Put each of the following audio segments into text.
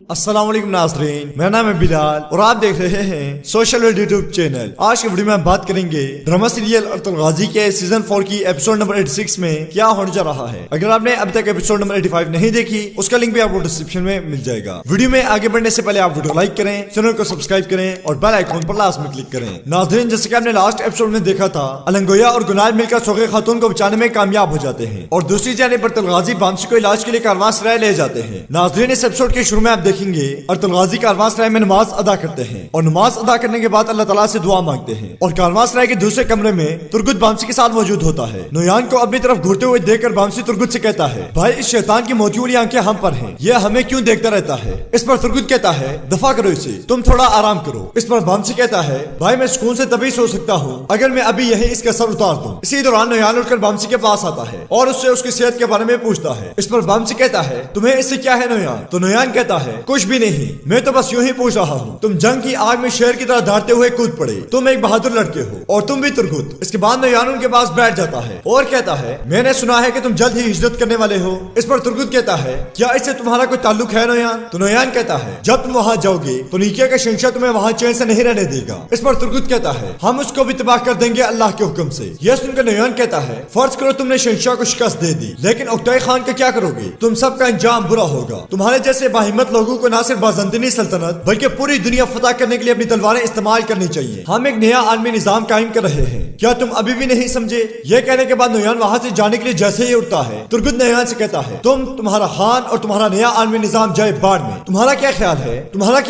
السلام علیکم ناظرین، میرا نام ہے بلال اور آپ دیکھ رہے ہیں سوشل ورلڈ یوٹیوب چینل۔ آج کی ویڈیو میں ہم بات کریں گے ڈرامہ سیریل ارطغرل غازی کے سیزن 4 کی ایپیسوڈ نمبر 86 میں کیا ہونے جا رہا ہے۔ اگر آپ نے اب تک ایپیسوڈ نمبر 85 نہیں دیکھی، اس کا لنک بھی آپ کو ڈسکرپشن میں مل جائے گا۔ ویڈیو میں آگے بڑھنے سے پہلے آپ ویڈیو لائک کریں، چینل کو سبسکرائب کریں اور بیل آئیکن پر لازمی کلک کریں۔ ناظرین، جیسے کہ آپ نے لاسٹ ایپیسوڈ میں دیکھا تھا، النگویا اور گنال مل کر سوغے خاتون کو بچانے میں کامیاب ہو جاتے ہیں اور دوسری جانب ارطغرل غازی بامسی کو علاج کے لیے کاروان سرائے لے جاتے ہیں۔ ناظرین، اس ایپیسوڈ کے شروع میں آپ دیکھیں گے ارطغرل غازی کاروان سرائے میں نماز ادا کرتے ہیں اور نماز ادا کرنے کے بعد اللہ تعالیٰ سے دعا مانگتے ہیں اور کاروان سرائے کے دوسرے کمرے میں ترگت بامسی کے ساتھ موجود ہوتا ہے۔ نویان کو اپنی طرف گھورتے ہوئے دیکھ کر بامسی ترگت سے کہتا ہے، بھائی اس شیطان کی موتی والی آنکھیں ہم پر ہیں، یہ ہمیں کیوں دیکھتا رہتا ہے؟ اس پر ترگت کہتا ہے، دفع کرو اسے، تم تھوڑا آرام کرو۔ اس پر بامسی کہتا ہے، بھائی میں سکون سے تبھی سو سکتا ہوں اگر میں ابھی یہیں اس کا سر اتار دوں۔ اسی دوران نویان اٹھ کر بامسی کے پاس آتا ہے اور اس سے اس کی صحت کے بارے میں پوچھتا ہے۔ اس پر بامسی کہتا ہے، تمہیں اس سے کیا ہے نویان؟ تو نویان کہتا ہے، کچھ بھی نہیں، میں تو بس یوں ہی پوچھ رہا ہوں، تم جنگ کی آگ میں شیر کی طرح دھاڑتے ہوئے کود پڑے، تم ایک بہادر لڑکے ہو اور تم بھی ترگت۔ اس کے بعد نویان ان کے پاس بیٹھ جاتا ہے اور کہتا ہے، میں نے سنا ہے کہ تم جلد ہی ہجرت کرنے والے ہو۔ اس پر ترگت کہتا ہے، کیا اس سے تمہارا کوئی تعلق ہے نویان؟ تو نویان کہتا ہے، جب تم وہاں جاؤ گے تو نیکیا کا شہنشاہ تمہیں وہاں چین سے نہیں رہنے دے گا۔ اس پر ترگت کہتا ہے، ہم اس کو بھی تباہ کر دیں گے اللہ کے حکم سے۔ یہ سن کر نویان کہتا ہے، فرض کرو تم نے شہنشاہ کو شکست دے دی، لیکن اکتائے خان کا کیا کرو گے؟ تم سب کا انجام برا ہوگا۔ تمہارے جیسے باہمت لوگوں کو نہ صرف بازنطینی سلطنت بلکہ پوری دنیا فتح کرنے کے لیے اپنی تلواریں استعمال کرنی چاہیے۔ ہم ایک نیا عالمی نظام قائم کر رہے ہیں، کیا تم ابھی بھی نہیں سمجھے؟ یہ کہنے کے بعد نویان وہاں سے جانے کے لیے جیسے ہی اٹھتا ہے، ترگت نویان سے کہتا ہے، تمہارا خان اور تمہارا نیا عالمی نظام جائے باڑ میں۔ تمہارا کیا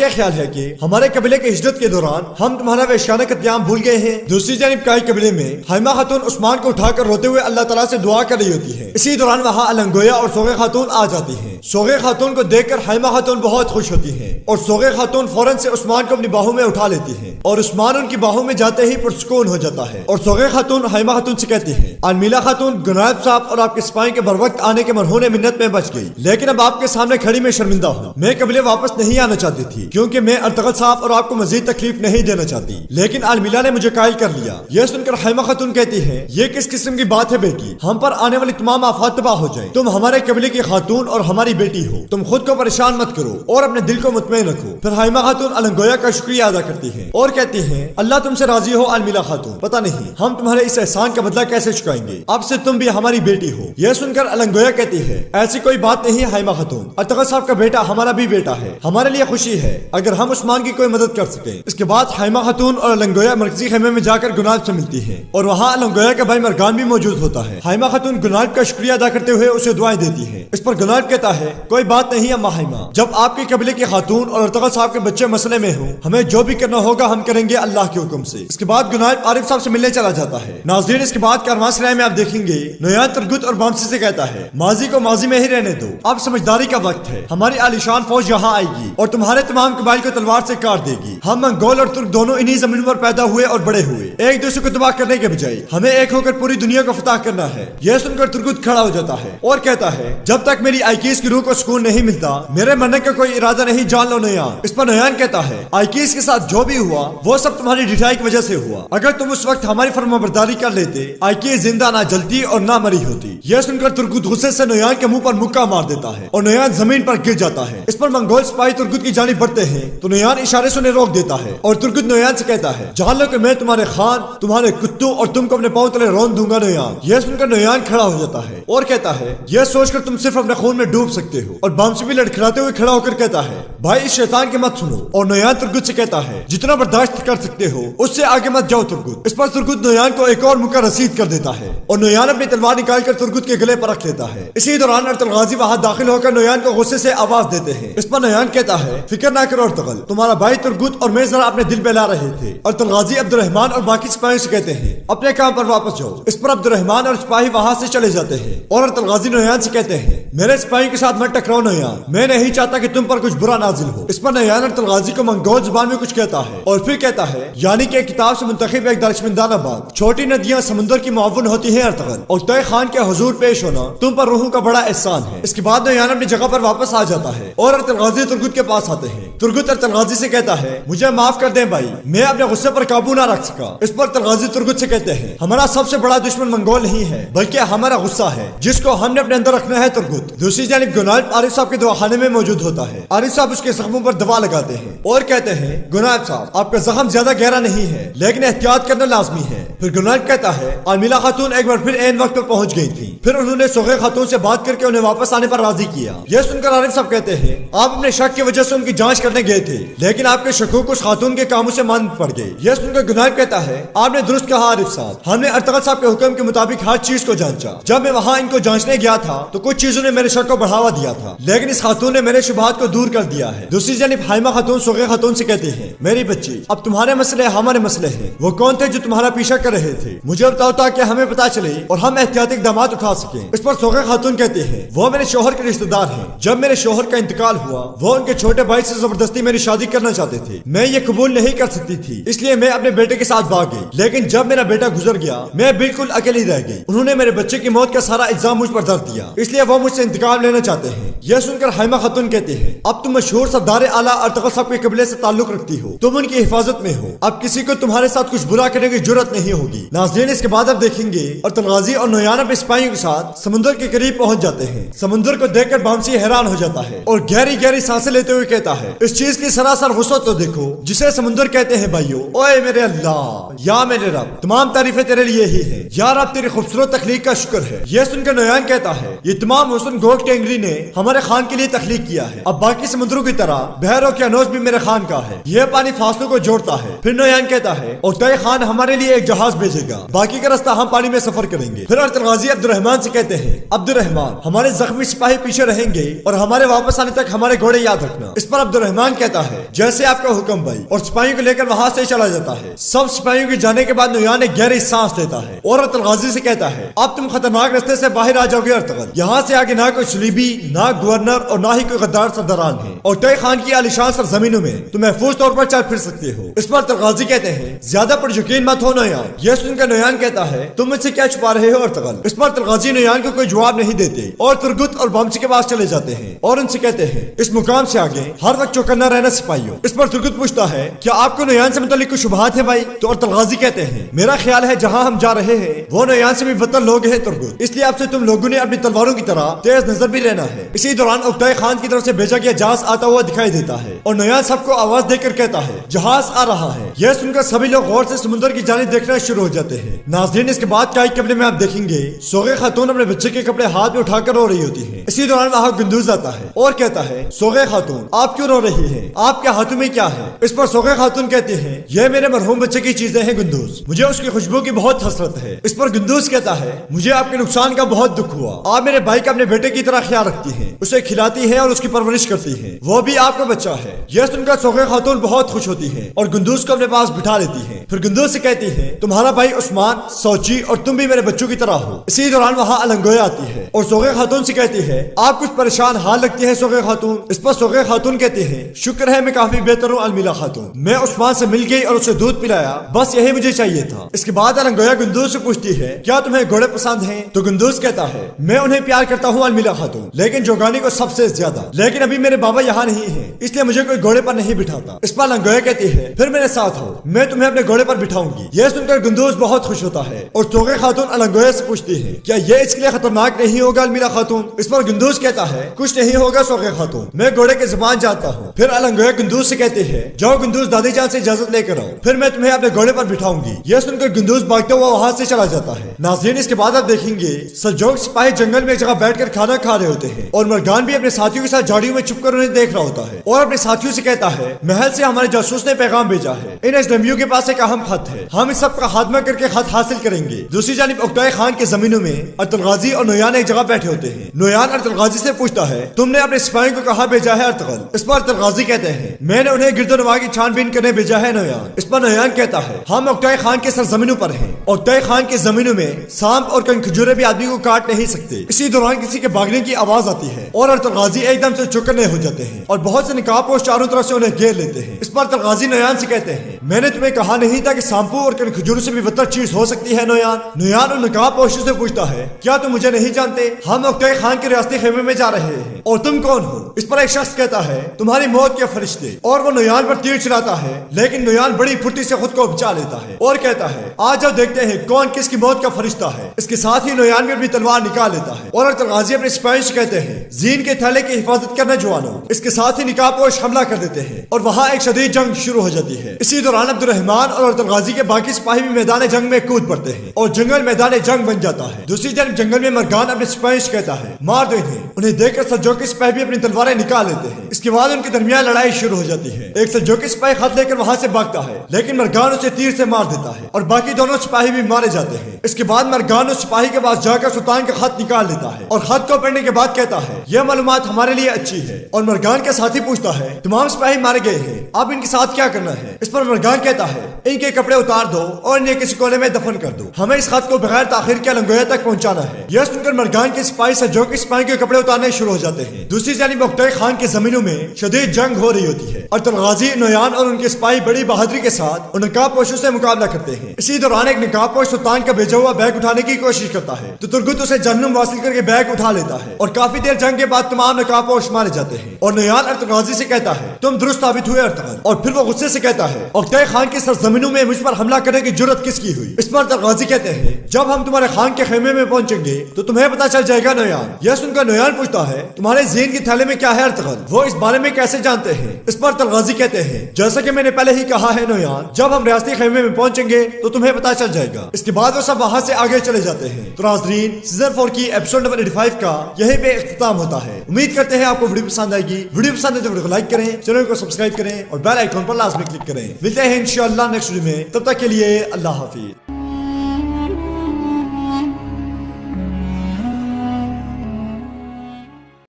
خیال ہے کہ ہمارے قبیلے کے ہجرت کے دوران ہم تمہارا وحشیانہ قتل بھول گئے ہیں؟ دوسری جانب کائی قبیلے میں حائمہ خاتون عثمان کو اٹھا کر روتے ہوئے اللہ تعالیٰ سے دعا کر رہی ہوتی ہے۔ اسی دوران وہاں النگویا اور سوغے خاتون آ جاتی ہیں۔ سوغے خاتون کو دیکھ کر حائمہ خاتون بہت خوش ہوتی ہیں اور سوغے خاتون فوراً سے عثمان کو اپنی باہوں میں اٹھا لیتی ہیں اور عثمان ان کی باہوں میں جاتے ہی پرسکون ہو جاتا ہے۔ اور سوغے خاتون حائمہ خاتون سے کہتی ہیں، المیلا خاتون، گنائب صاحب اور آپ کے سپاہی کے بروقت آنے کے مرہون منت میں بچ گئی، لیکن اب آپ کے سامنے کھڑی میں شرمندہ ہوں۔ میں قبیلے واپس نہیں آنا چاہتی تھی کیونکہ میں ارطغرل صاحب اور آپ کو مزید تکلیف نہیں دینا چاہتی، لیکن المیلا نے مجھے قائل کر لیا۔ یہ سن کر حائمہ خاتون کہتی ہے، یہ کس قسم کی بات ہے بیٹی؟ ہم پر آنے والی تمام آفات تباہ ہو جائیں۔ تم ہمارے قبیلے کی خاتون اور ہماری بیٹی ہو، تم خود کو پریشان مت کرو اور اپنے دل کو مطمئن رکھو۔ پھر حائمہ خاتون النگویا کا شکریہ ادا کرتی ہیں اور کہتی ہیں، اللہ تم سے راضی ہو المیلا خاتون، پتہ نہیں ہم تمہارے اس احسان کا بدلہ کیسے چکائیں گے، اب سے تم بھی ہماری بیٹی ہو۔ یہ سن کر النگویا کہتی ہے، ایسی کوئی بات نہیں حائمہ خاتون، ارطغرل صاحب کا بیٹا ہمارا بھی بیٹا ہے، ہمارے لیے خوشی ہے اگر ہم عثمان کی کوئی مدد کر سکیں۔ اس کے بعد حائمہ خاتون اور النگویا مرکزی خیمے میں جا کر گناب سے ملتی ہیں اور وہاں النگویا کا بھائی مرگان بھی موجود ہوتا ہے۔ حائمہ خاتون گناب کا شکریہ ادا کرتے ہوئے اسے دعائیں دیتی ہے۔ اس پر گناب کہتا ہے، کوئی بات نہیں اما حائمہ، جب آپ کے قبیلے کی خاتون اور ارطغرل صاحب کے بچے مسئلے میں ہوں، ہمیں جو بھی کرنا ہوگا ہم کریں گے اللہ کے حکم سے۔ اس کے بعد گناب عارف صاحب سے ملنے چلا جاتا ہے۔ ناظرین، اس کے بعد کاروان سرائے میں آپ دیکھیں گے نویان ترگت اور بامسی سے کہتا ہے، ماضی کو ماضی میں ہی رہنے دو، اب سمجھداری کا وقت ہے۔ ہماری عالیشان فوج یہاں آئے گی اور تمہارے تمام قبائل کو تلوار سے کاٹ دے گی۔ ہم منگول اور ترک دونوں انہی زمین پر پیدا ہوئے اور بڑے ہوئے، ایک دوسرے کو تباہ کرنے کے بجائے ہمیں ایک ہو کر پوری دنیا کو فتح کرنا ہے۔ یہ سن کر ترگت کھڑا ہو جاتا ہے اور کہتا ہے، جب تک میری آئیکیس کی روح کو سکون نہیں ملتا میرے مرنے کا کوئی ارادہ نہیں، جان لو نویان۔ اس پر نویان کہتا ہے، آئیکیس کے ساتھ جو بھی ہوا وہ سب تمہاری ڈٹائی کی وجہ سے ہوا، اگر تم اس وقت ہماری فرمانبرداری کر لیتے آئیکیس زندہ نہ جلتی اور نہ مری ہوتی۔ یہ سن کر ترگت غصے سے نویان کے منہ پر مکہ مار دیتا ہے اور نویان زمین پر گر جاتا ہے۔ اس پر منگول سپاہی ترگت کی جانب بڑھتے ہیں تو نویان اشارے سے انہیں روک دیتا ہے اور ترگت نویان سے کہتا ہے، جان لو کہ میں تمہارے خان، تمہارے کتوں اور تم کو اپنے پاؤں تلے رون دوں گا نویان۔ یہ سن کر نویان کھڑا ہو جاتا ہے اور کہتا ہے، یہ سوچ کر تم صرف اپنے خون میں ڈوب سکتے ہو۔ اور بامسی بھی لڑکھڑاتے ہوئے کھڑا ہو کر کہتا ہے، بھائی اس شیطان کی مت سنو۔ اور نویان ترگت سے کہتا ہے، جتنا برداشت کر سکتے ہو اس سے آگے مت جاؤ ترگت۔ اس پر ترگت نویان کو ایک اور مکہ رسید کر دیتا ہے اور نویان اپنی تلوار نکال کر ترگت کے گلے پر رکھ لیتا ہے۔ اسی دوران ارطغرل غازی وہاں داخل ہو کر نویان کو غصے سے آواز دیتے ہیں۔ اس پر نویان کہتا ہے، فکر نہ کرو ارطغرل، تمہارا بھائی ترگت اور میں ذرا اپنے دل بہلا رہے تھے۔ ارطغرل غازی عبد الرحمن اور باقی سپاہیوں سے کہتے ہیں، اپنے کام پر واپس جاؤ۔ اس پر عبد الرحمن اور سپاہی وہاں سے چلے جاتے ہیں اور ارطغرل غازی نویان سے کہتے ہیں، میرے سپاہیوں کے ساتھ مت ٹکراؤ نویان، میں نہیں چاہتا کہ تم پر کچھ برا نازل ہو۔ اس پر نویان ارطغرل غازی کو منگول زبان میں کچھ کہتا ہے اور फिर कहता है यानी कि किताब से मुंतखब एक दरशमंदाना बात, छोटी नदियां समुद्र की मुआवन होती है अर्तगल, और तय खान के हुजूर पेश होना तुम पर रूहों का बड़ा एहसान है। इसके बाद नोयान अपनी जगह पर वापस आ जाता है और अर्तल गाजी तुर्गुत के पास आते हैं। तुर्गुत अर्तल गाजी से कहता है मुझे माफ कर दें भाई, मैं अपने गुस्से पर काबू ना रख सका। इस पर अर्तल गाजी तुर्गुत से कहते हैं हमारा सबसे बड़ा दुश्मन मंगोल नहीं है बल्कि हमारा गुस्सा है जिसको हमने अपने अंदर रखना है तुर्गुत। दूसरी जानिब गुनाब आरिफ साहब के दवाखाने में मौजूद होता है। आरिफ साहब उसके जख्मों पर दवा लगाते हैं और कहते हैं गुनाब साहब आपका जख्म ज्यादा गहरा नहीं है लेकिन एहतियात करना लाजमी है। फिर गुनाब कहता है आमिला खातून एक बार फिर ऐन वक्त पर पहुंच गई थी। फिर उन्होंने सोगे खातून से बात करके उन्हें वापस आने पर राजी किया। यह सुनकर आरिफ साहब कहते हैं आप अपने शक की वजह से उनकी जांच करने गए थे लेकिन आपके शकूक उस खातून के कामों से मान पड़ गए। यह सुनकर गुनाब कहता है आपने दुरुस्त कहा आरिफ साहब, हमने अर्तगल साहब के हुक्म के मुताबिक हर चीज को जांचा। जब मैं वहाँ इनको जांचने गया था तो कुछ चीजों ने मेरे शक को बढ़ावा दिया था लेकिन इस खातून ने मेरे शुबहात को दूर कर दिया है। दूसरी जानिब हाइमा खातून सोगे खातून से कहती है मेरी बच्ची अब तुम्हारे मसले हमारे मसले हैं। वो कौन थे जो तुम्हारा पीछा कर रहे थे, मुझे बताओ ताकि हमें पता चले और हम एहतियाती इक़दाम उठा सकें। इस पर सोगे खातून कहते हैं वो मेरे शोहर के रिश्तेदार हैं। जब मेरे शोहर का इंतकाल हुआ वो उनके छोटे भाई से जबरदस्ती मेरी शादी करना चाहते थे। मैं ये कबूल नहीं कर सकती थी इसलिए मैं अपने बेटे के साथ भाग गई, लेकिन जब मेरा बेटा गुजर गया मैं बिल्कुल अकेली रह गई। उन्होंने मेरे बच्चे की मौत का सारा इल्जाम मुझ पर धर दिया इसलिए वो मुझसे इंतकाम लेना चाहते हैं। यह सुनकर हाइमा खातून कहते हैं अब तुम मशहूर सरदार आला अर्तगल साहब के कबीले से ताल्लुक रखती हो, तुम उनकी हिफाजत में हो, अब किसी को तुम्हारे साथ कुछ बुरा करने की जरूरत नहीं होगी। नाज़रीन इसके बाद अब देखेंगे अर्तल गाजी और नोयान अपने सिपाहियों के साथ समुद्र के करीब पहुंच जाते हैं। समुद्र को देखकर बामसी हैरान हो जाता है और गहरी गहरी सांसें लेते हुए कहता है इस चीज की सरासर वुसअत तो देखो जिसे समुद्र कहते हैं भाइयों। ओए मेरे अल्लाह या मेरे रब तमाम तारीफें तेरे लिए ही है, या रब तेरी खूबसूरत तख्लीक का शुक्र है। यह सुनकर नोयान कहता है ये तमाम हुस्न गोग टेंगरी ने हमारे खान के लिए तख्लीक किया है, अब बाकी समुद्रों की तरह बहर और क्यानोस भी मेरे खान का है, यह पानी फासलों को जोड़ता है। फिर नोयान कहता है और तय खान हमारे लिए एक जहाज भेजेगा, बाकी का रास्ता हम पानी में सफर करेंगे। फिर अर्तल गाजी अब्दुर्रहमान से कहते हैं अब्दुर्रहमान हमारे जख्मी सिपाही पीछे रहेंगे और हमारे वापस आने तक हमारे घोड़े याद रखना। इस पर अब्दुर्रहमान कहता है जैसे आपका हुक्म भाई, और सिपाहियों को लेकर वहां से चला जाता है। सब सिपाहियों के जाने के बाद नोयान एक गहरी सांस लेता है और अर्तल गाजी से कहता है अब तुम खतरनाक रास्ते से बाहर आ जाओगे अर्तगल, यहाँ से आगे ना कोई सलीबी ना गवर्नर और ना ही कोई गद्दार सरदारान है और तय खान की आलिशान सरजमीनों में तुम महफूज तौर पर चल फिर सकते हो। इस पर अर्तल गाजी कहते हैं ज्यादा पर यकीन मत हो नोयान। यह सुनकर नोयान कहता है तुम मुझसे क्या छुपा रहे हो अर्तगल। इस पर अर्तल गाजी नोयान को कोई जवाब नहीं देते और तुर्गुत और बामसी के पास चले जाते हैं और उनसे कहते हैं इस मुकाम से आगे हर वक्त चौकन्ना रहना सिपाहियों। इस पर तुर्गुत पूछता है क्या आपको नोयान से मुतालिक कुछ शुबहात है भाई। तो अर्तल गाजी कहते हैं मेरा ख्याल है जहाँ हम जा रहे हैं वो नोयान से भी बदतर लोग हैं तुर्गुत, इसलिए आपसे तुम लोगों ने अपनी तलवारों की तरह तेज नजर भी रहना है। इसी दौरान उक्ताई खान की तरफ से भेजा गया जहाज आता हुआ दिखाई देता है और नोयान सबको आवाज देकर कहता है जहाज आ रहा है। यह सुनकर सभी लोग गौर से समुद्र की जानिब देखना शुरू हो जाते हैं। नाज़रीन इसके बाद क्या कपड़े में आप देखेंगे सोगे खातून अपने बच्चे के कपड़े हाथ में उठाकर रो रही होती है। इसी दौरान वहाँ गुंदूज आता है और कहता है सोगे खातून आप क्यों रो रही है, आपके हाथों में क्या है। इस पर सोगे खातून कहती है यह मेरे मरहूम बच्चे की चीजें हैं गुंदूज, मुझे उसकी खुशबू की बहुत हसरत है। इस पर गुंदूज कहता है मुझे आपके नुकसान का बहुत दुख हुआ, आप मेरे भाई का अपने बेटे की तरह ख्याल रखती हैं, उसे खिलाती है और उसकी परवरिश करती है, वो भी आपका बच्चा है। यह सुनकर सोगे खातून बहुत खुश होती है और गुंदूज को अपने पास बिठा लेती है। फिर गुंदूज से कहती है तुम्हारा भाई उस्मान सोची और तुम भी मेरे बच्चों की तरह हो। इसी दौरान वहाँ अलंगोया आती है और सोगे खातून से कहती है आप कुछ परेशान हाल लगती है सोगे खातून। इस पर सोगे खातून कहती है शुक्र है मैं काफी बेहतर हूँ अलमीला खातून, मैं उस्मान से मिल गई और उसे दूध पिलाया, बस यही मुझे चाहिए था। इसके बाद अलंगोया गुंदूज से पूछती है क्या तुम्हें घोड़े पसंद हैं। तो गुंदूज कहता है मैं उन्हें प्यार करता हूँ अलमीला खातून, लेकिन जोगानी को सबसे ज्यादा, लेकिन अभी मेरे बाबा यहाँ नहीं है इसलिए मुझे कोई घोड़े पर नहीं बिठाता। इस पर अलंगोया कहती है फिर मेरे साथ हो, मैं तुम्हें अपने घोड़े पर बिठाऊंगी। यह सुनकर गुंदूज बहुत खुश होता है और सोगे खातून अलंगोया से पूछती है क्या यह इसके लिए खतरनाक नहीं होगा अलमीला खातून। इस पर गुंदूज कहता है कुछ नहीं होगा सोगे खातून, मैं घोड़े की जुबान जानता हूँ। फिर अलंगोया गुंदूज से कहती है जाओ गुंदूज दादी जान से इजाजत लेकर आओ, फिर मैं तुम्हें अपने घोड़े पर बिठाऊंगी। यह सुनकर गुंदूज भागता हुआ वहाँ से चला जाता है। नाज़रीन इसके बाद आप देखेंगे सल्जोक सिपाही जंगल में एक जगह बैठकर खाना खा रहे होते हैं और मरगान भी अपने साथियों के साथ झाड़ियों में छुपकर उन्हें देख रहा होता है और अपने साथियों से कहता है महल से हमारे जासूस ने पैगाम भेजा है, इन अजनबियों के पास एक अहम खत है, हम इस सब का खात्मा करके खत हासिल करेंगे। दूसरी जानिब उक्ताई खान के जमीनों में अर्तल गाजी और नोयान एक जगह बैठे होते हैं। नोयान अर्तल गाजी से पूछता है तुमने अपने सिपाहियों को कहाँ भेजा है अर्तगल। इस पर अर्तल गाजी कहते हैं मैंने उन्हें गिरदोनवा की छानबीन करने भेजा है नोयान। इस पर नोयान कहता है हम उक्ताई खान के सरजमीनों पर हैं, उक्ताई खान के जमीनों में सांप और कई खजूरे भी आदमी को काट नहीं सकते। इसी दौरान किसी के भागने की आवाज आती है और अर्तल गाजी एकदम से चौकन्ने हो जाते हैं और बहुत से निकाब पोश चारों तरफ से उन्हें घेर लेते हैं। इस पर अर्तल गाजी नोयान से कहते हैं, मैंने तुम्हें कहा नहीं था कि शैम्पू और कन खजूर से भी बदतर चीज हो सकती है नोयान। नोयान उन नकाब पोशों से पूछता है, क्या तुम मुझे नहीं जानते? हम उक्तई खान के रियासती खेमे में जा रहे हैं और तुम कौन हो? इस पर एक शख्स कहता है, तुम्हारी मौत के फरिश्ते। और वो नोयान पर तीर चलाता है, लेकिन नोयान बड़ी फुर्ती से खुद को बचा लेता है और कहता है, आज अब देखते हैं कौन किसकी मौत का फरिश्ता है। इसके साथ ही नोयान भी अपनी तलवार निकाल लेता है और अर्तुल गाजी अपने सिपाहियों से कहते हैं, जीन के थैले की हिफाजत करना जवानों। इसके साथ ही निकाबपोश हमला कर देते हैं और वहाँ एक शदीद जंग शुरू हो जाती है। इसी दौरान अब्दुर्रहमान और अर्तुल गाजी के बाकी सिपाही भी मैदान जंग में कूद पड़ते हैं और जंगल मैदान जंग बन जाता है। दूसरी तरफ जंगल में मरगान अपने सिपाहियों से कहता है, मार दो इन्हें। उन्हें देखकर सल्जूकी सिपाही भी अपनी तलवारें निकाल लेते हैं। इसके बाद उनके दरमियान लड़ाई शुरू हो जाती है। एक सल्जूकी सिपाही खत लेकर वहाँ से भागता है, लेकिन मरगान उसे तीर से मार देता है और बाकी दोनों सिपाही भी मारे जाते हैं। इसके बाद मरगान उस सिपाही के पास जाकर सुल्तान का खत निकाल लेता है और खत को पढ़ने के बाद कहता है, यह मालूमात हमारे लिए अच्छी है। और मरगान के साथी पूछता है, तमाम सिपाही मारे गए हैं, अब इनके साथ क्या करना है? इस पर मरगान कहता है, इनके कपड़े उतार दो और इन्हें किसी कोने में दफन कर दो। हमें इस खत को बगैर ताखिर के लंगोया तक पहुंचाना है। यह सुनकर मरगान के सिपाही सल्जूकी सिपाही के कपड़े उतारने शुरू हो जाते हैं। दूसरी जानिब उक्तई खान की जमीनों में शदीद जंग हो रही होती है। अर्तुल गाजी, नोयान और उनके सिपाही बड़ी बहादुरी के साथ उन नकाबपोशों से मुकाबला करते हैं। इसी दौरान एक नकाबपोश सुल्तान का भेजा हुआ बैग उठाने की कोशिश करता है तो तुर्गुत उसे जहन्नुम वासिल करके बैग उठा लेता है और काफी देर जंग के बाद तमाम नकाबपोश मारे जाते हैं। और नोयान अर्तुल गाजी से कहता है, तुम दुरुस्त साबित हुए अर्तुगल। और फिर वो गुस्से से कहता है, उक्तई खान की सरजमीनों में मुझ पर हमला करने की जुर्रत किसकी हुई? इस पर अर्तुल गाजी कहते हैं, जब हम तुम्हारे खान के खेमे में पहुंचेंगे तो तुम्हें पता चल जाएगा नोयान। यह सुनकर नोयान पूछता है, तुम्हारे ज़हन के थैले में क्या है अर्तुगल? वो इस बारे में कैसे जानते हैं? इस पर अर्तुल गाजी कहते हैं, जैसा कि मैंने पहले ही कहा है नोयान, जब हम रियासती खेमे में पहुंचेंगे तो तुम्हें पता चल जाएगा। इसके बाद वो सब वहां से आगे चले जाते हैं। तो नाज़रीन, सीजन 4 की एपिसोड नंबर 85 का यहीं पे इख्तिताम होता है। उम्मीद करते हैं आपको वीडियो पसंद आएगी। वीडियो पसंद है तो वीडियो को लाइक करें, चैनल को सब्सक्राइब करें और बेल आइकन पर लाजमी क्लिक करें। मिलते हैं इंशाअल्लाह नेक्स्ट वीडियो में, तब तक के लिए अल्लाह हाफिज।